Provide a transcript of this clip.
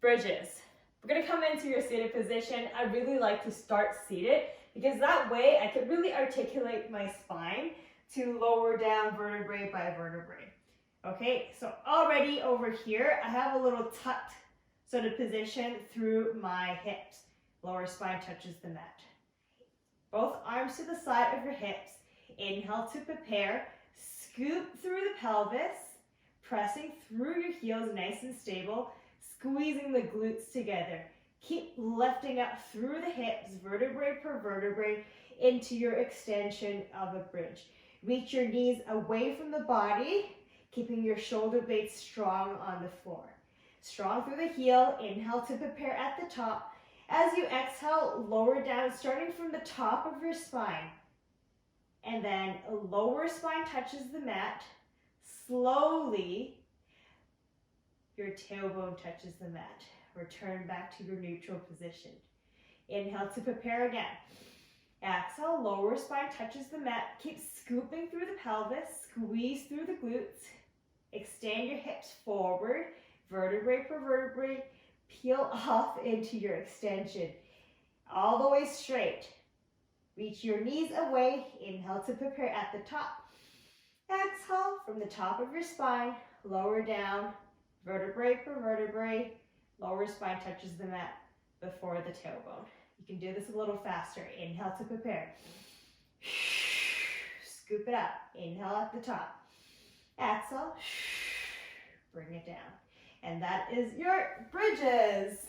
bridges. We're gonna come into your seated position. I really like to start seated because that way I can really articulate my spine to lower down vertebrae by vertebrae. Okay, so already over here, I have a little tucked sort of position through my hips. Lower spine touches the mat. Both arms to the side of your hips. Inhale to prepare. Scoop through the pelvis, pressing through your heels nice and stable, squeezing the glutes together. Keep lifting up through the hips, vertebrae per vertebrae, into your extension of a bridge. Reach your knees away from the body, keeping your shoulder blades strong on the floor. Strong through the heel. Inhale to prepare at the top. As you exhale, lower down, starting from the top of your spine. And then lower spine touches the mat. Slowly, your tailbone touches the mat. Return back to your neutral position. Inhale to prepare again. Exhale, lower spine touches the mat. Keep scooping through the pelvis. Squeeze through the glutes. Extend your hips forward. Vertebrae per vertebrae. Peel off into your extension. All the way straight. Reach your knees away. Inhale to prepare at the top. Exhale from the top of your spine. Lower down. Vertebrae per vertebrae. Lower spine touches the mat before the tailbone. You can do this a little faster. Inhale to prepare. Scoop it up. Inhale at the top. Exhale. Bring it down. And that is your bridges.